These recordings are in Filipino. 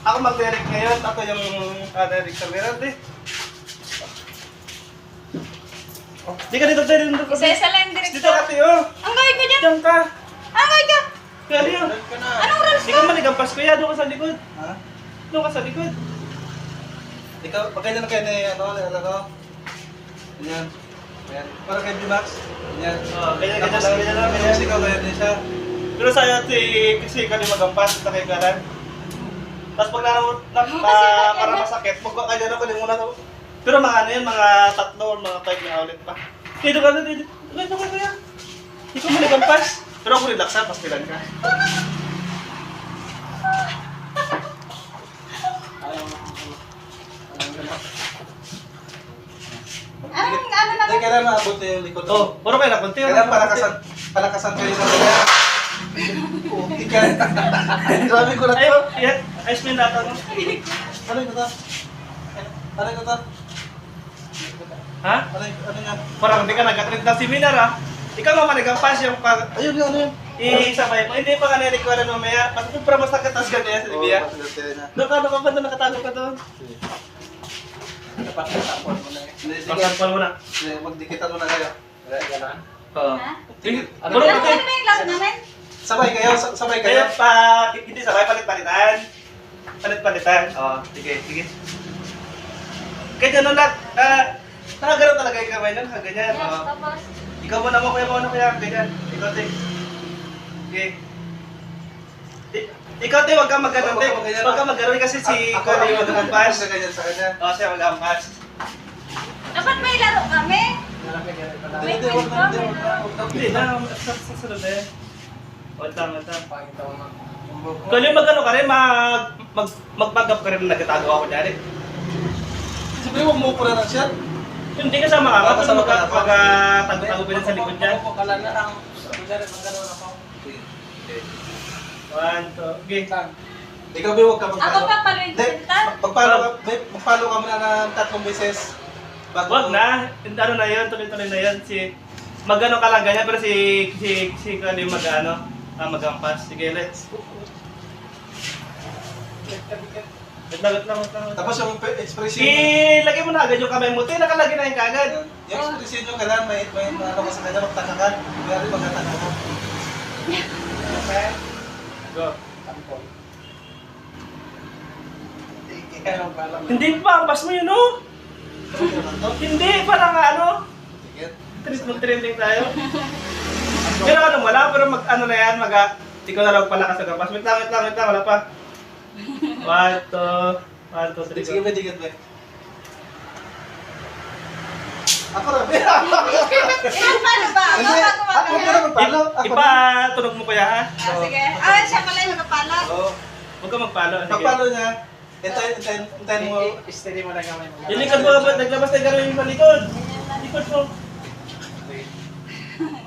Ako mag-direct ngayon. Ako yung director ngayon. Di ka dito, dito. Isa-isa lang yung Dito direktor. ka, Tio. Ang gawin ko dyan? Diyan ka. Ang gawin ka? Kaya Tio. Anong rules Di ko? ka manigampas kuya. Doon ka sa likod. Ha? Doon ka sa likod. Ikaw, pagkailan na kayo na ano? Ganyan. Ganyan. Para kay D-Max. Ganyan. Ganyan, Tapos, ganyan lang. tapos ikaw ganyan din siya. Pero sa'yo, kasi ka di magampas. Sa kay kanan. Tapos pag para masakit, magkakanya na kunin muna to. Pero mga ano yan, mga 3 or mga 5 na ulit pa. Dito ka na, dito. Dito ka kaya. Hindi ko manigampas. Pero ako relaxa, pastilan ka. Ano Hindi, naman? kailan maabot yung likod mo? Oh, puro kayo na konti. Kailan palakasan kayo ng kaya? Puti ka. Grabe ko na Ay, to. yan. Ayos mo yung data mo. Ano yung to? Ano yung to? Ha? Ano yan? Parang hindi ka nag-attend ng seminar ha. Ikaw naman manigampas yung pag... Ayun, ano yun? Isabay mo. Hindi pa ka nilikuan mamaya. Mas para masakit tas ganyan sa Libya. Doon ka ba doon nakatago ka doon? Dapat natapon mo na eh. Pagsampal mo na. Magdikitan mo na kayo. Oo. Ha? Puro Ano puti. ba yung last namin? Sabay kayo, sabay kayo. Kaya pa, hindi sabay, palit-palitan. Palit-palitan. Oo, sige, sige. Kaya gano'n lang, nakagano'n talaga yung kamay nun, ganyan. Yes, Oo. tapos. Ikaw muna mo, kuya mo, kaya, ganyan. Ikaw, te. Okay. Ikaw, te, huwag kang mag-ganon, te. Huwag kang mag-ganon kasi si Ako Kuya yung mag-ampas. Ako ganyan sa kanya. Oo, siya mag-ampas. Dapat may laro kami. Hindi, hindi, huwag na, hindi, huwag na, huwag na. Hindi na, sa sunod eh. Wag lang. Kung yung mag-ano ka rin, mag-up ka rin, nagtatago ako dyan eh. Siyempre, huwag mo pura na siya. Hindi kasama ka, kasi Kasama ka. mag-tago-tago pa rin sa likod dyan. 1, 2, okay. Ikaw, Bi, huwag ka Ako magpalo. pa palo yung Hindi, sinta. magpalo ka muna ng 3 beses. Wag na, ano na yun, tuloy-tuloy na yun. Mag-ano ka lang ganyan, pero si Kali mag-ano, mag-ampas. Sige, let's. Wait lang. Tapos yung expression Ilagay mo na agad yung kamay mo, nakalagay na yung kagad. yung expression nyo kailangan may ano ka sa kanya, magtaka ka. Mayroon magkataka ka. Okay. Go. Hindi pa, ampas mo yun, oh. Hindi, parang ano. Trending tayo. Pero ano, wala, pero ano na yan, ikaw na lang pala sa gapas. Wait lang, wala pa. 1, 2, 3, Sige, go. may digit ba? Ako rin. Ilang palo ba? Ako Hindi, bago ako magkaya. na magpalo. Ipatunog mo kaya, ha? Ah, sige. Siya pala yung nakapalo. Oo. Huwag ka magpalo. Sige. Pagpalo niya, hintayin mo. Yung likod mo, naglabas na gano'n yung likod. Likod mo.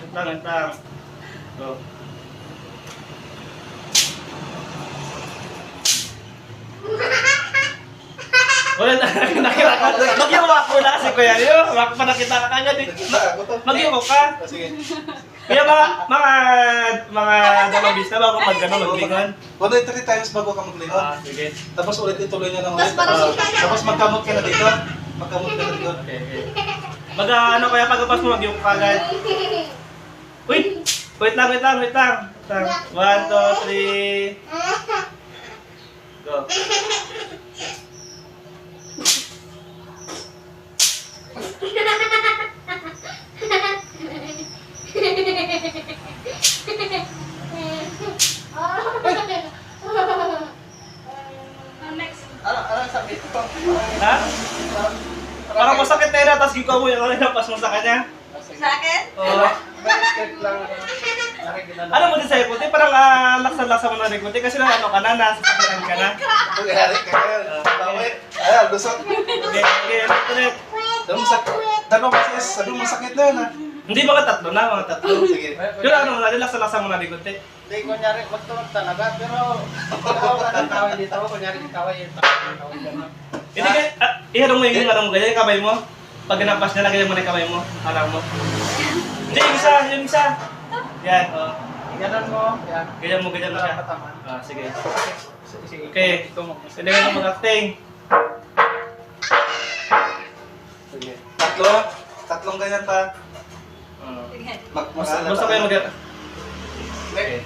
Wait lang. Go. Wala na, nakita ka. Mag-iwak mo na kasi kuya niyo. Pa nakita ka kagad eh. Mag-iwak ka. Sige. Kaya mga dalawang bis na bago maglingon. 103 times bago ka maglingon. Sige. Tapos ulit ituloy niya ng Tapos ulit. parang Tapos magkamot ka na dito. Magkamot ka na dito. Okay. Ano kaya pagkapas mo mag-iwak ka agad. Wait lang. 1, 2, 3. Go. Next. Ano sabi ko? Ha? Parang masakit na yun, tapos gikaw mo yung napas mo sa kanya. Sa akin? Oo. Ano mo din sa'yo, Kuti? Parang laksan-laksan mo na rin, Kuti. Kasi ano ka na, nasa sakitan ka na. Pag-ihari ka ngayon. Bawi. Ayan, lusot. Okay, ulit. Dalawang beses, sabi mo masakit na yun ha. Hindi mga tatlo na, mga tatlo. Sige. Pero ano mo na, laksan-laksan mo na rin, Kuti. Hindi, kunyari, magtunog talaga, pero ikaw ang kaway dito, kunyari kaway yung kaway gano'n. Hindi ka, iharong mo yung ano mo, ganyan yung kamay mo. Pag napas niya, lagyan mo na yung kamay mo, harang mo. Hindi, yung isa. Yan, oh. Ganon mo, yan. Ganyan mo siya. Patama. Sige. Okay. Hindi ka mag-acting. Sige. Tatlo. Tatlong ganyan pa. Sige. Basta kayo mag- Okay.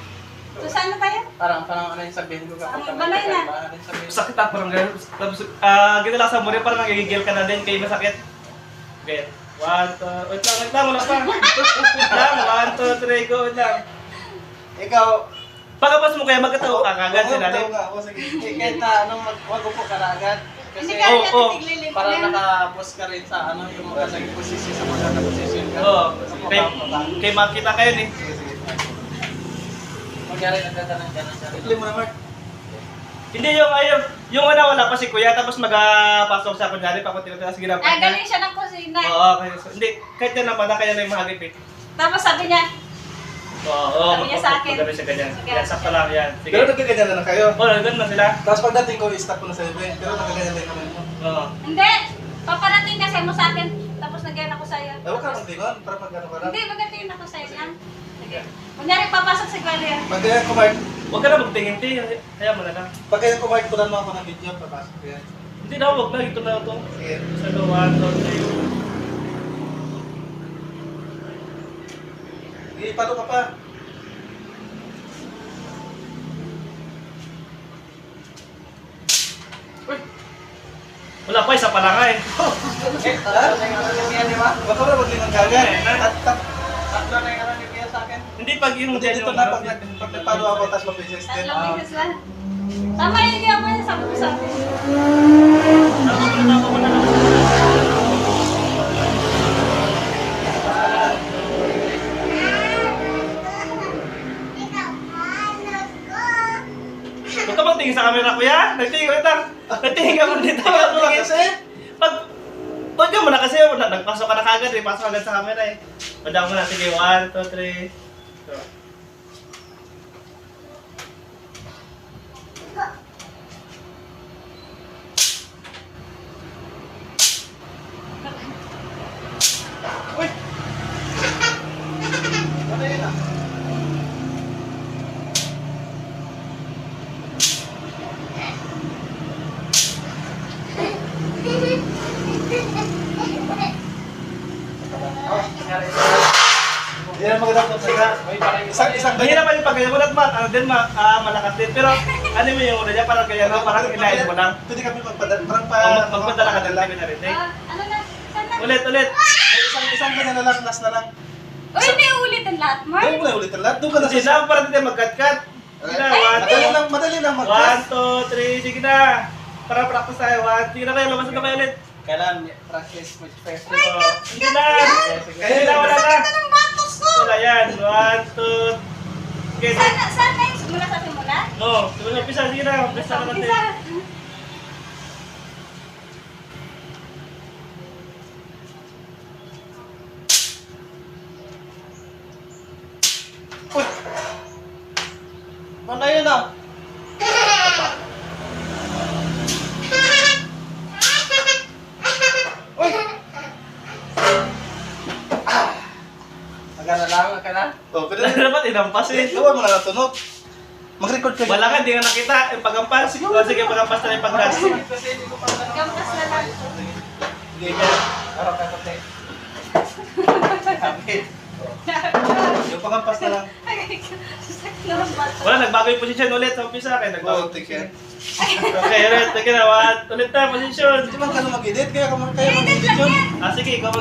So, saan na tayo? Parang ano yung sabihin ko kapag Ang balay na. Ano yung sabihin? Sakit at parang gano'n. Tapos, ginalasan mo rin, parang nagigigil ka na din, kayo masakit. Okay. 1, 2, wait lang, wala pa. Wait lang, 1, 2, 3, go, wait lang. Ikaw. Pagkapas mo kaya magkatawa ka kagad sa ilalim. nga ako. Sige. Kahit na anong wag upo ka na agad. Kasi Hindi ka rin oo. natitigli mo parang yan. nakapos ka rin sa ano yung mga sa posisyon sa mga posisyon ka. Oo. Kay makita kayo ni. Sige, sige. Magyari nagdadanan ka ng sarili. Ikli mo na, Mark. Hindi yung wala pa si kuya, tapos magpasok sa kunyari, papunti na sige na. Ah, galing siya ng kusina. Oo, kaya, hindi, kahit yan naman, kaya na yung mahagip eh. Tapos sabi niya, Oo, Sabi niya sa akin. magkagabi siya ganyan. Sige. Yan, sakto lang yan. Sige. Pero nagkaganyan na lang kayo. Oo, ganun na sila. Tapos pagdating ko, i-stop ko na sa iba. Pero nagkaganyan lang kami mo. Oo. hindi, paparating kasi mo sa akin. Tapos nagyan ako sa'yo. Huwag ka nang tingon, para pag-ano ka lang. Hindi, magating ako sa'yo yan. Sige. Kunyari, papasok si Gloria. Pag-ganyan ko, Mark. Huwag ka na magtingin-ti, kaya mo na lang. Pag-ganyan ko, Mark, tulan mo ako ng video. Papasok ko yan. Hindi na, huwag na, ito na ito. Sige. Sa 1, 2, 3. Sige, palo ka pa. Wala pa, isa pa lang nga eh. Tatlo na yung ano ni Kuya, di ba? Huwag ka wala maglinang kagad. Tatlo na yung ano ni Kuya sa akin. Hindi pag yung Hindi, dito na, pag nagpalo ako, tapos mag-resist din. Tatlong beses lang. Tama yung hindi ako niya, sabi ko sa akin. Tama mo na lang. Huwag ka magtingin sa camera, kuya. Nagtingin ka lang. Nagtingin ka mo dito. Pag Pagka mo na kasi, nagpasok ka na kagad eh. Pasok agad sa camera eh. Padang mo na. Sige, 1, 2, 3. So. Uy! Ano yun ah? Yan ang magandang kontra. Isang Mahirap pa yung pagkaya mo na't ano din, malakas din. Pero ano mo yung una niya, parang kaya no, parang inahin mo lang. Pwede kami magpadala. Parang Magpadala ka din, kami na rin. Eh. Ano na? Saan na? Ulit. Isang ganyan na lang, last na lang. Uy, hindi ulitin lahat, Mark. Doon mo na ulit lahat. Doon ka na Hindi na, parang hindi mag-cut-cut. Sige na, Madali lang 1, mag-class. 2, 3, sige na. Para practice tayo. 1, sige na kayo, labas na kayo ulit. Kailan practice with first. Sige na. Sige na, wala na. Ang batos ko! Wala yan. 1, 2. Sige, sige. Saan na yung simula sa simula? No, umpisa, sige na. Umpisa na natin. Umpisa. Uy! Ano yun ah? Uy! Magana lang ka na? Oh, pwede Wala na. dapat inampas eh. Gawa mo na natunog. Mag-record ka. Wala ka, hindi nga nakita. Yung pagampas. Sige, pagampas na yung pag-gas. Kasi hindi ko pa ganun. Gampas na lang. Sige ka. Araw ka kasi. Sabi. Yung pagampas na lang. Sakit na ng bato. Wala, nagbago yung posisyon ulit sa umpisa. Kaya nagbago. Oh, take care. Okay, ulit. Sige na, ulit na, posisyon. Hindi man ka na mag-edit, kaya ka man kaya mag-edit yun. Sige, ikaw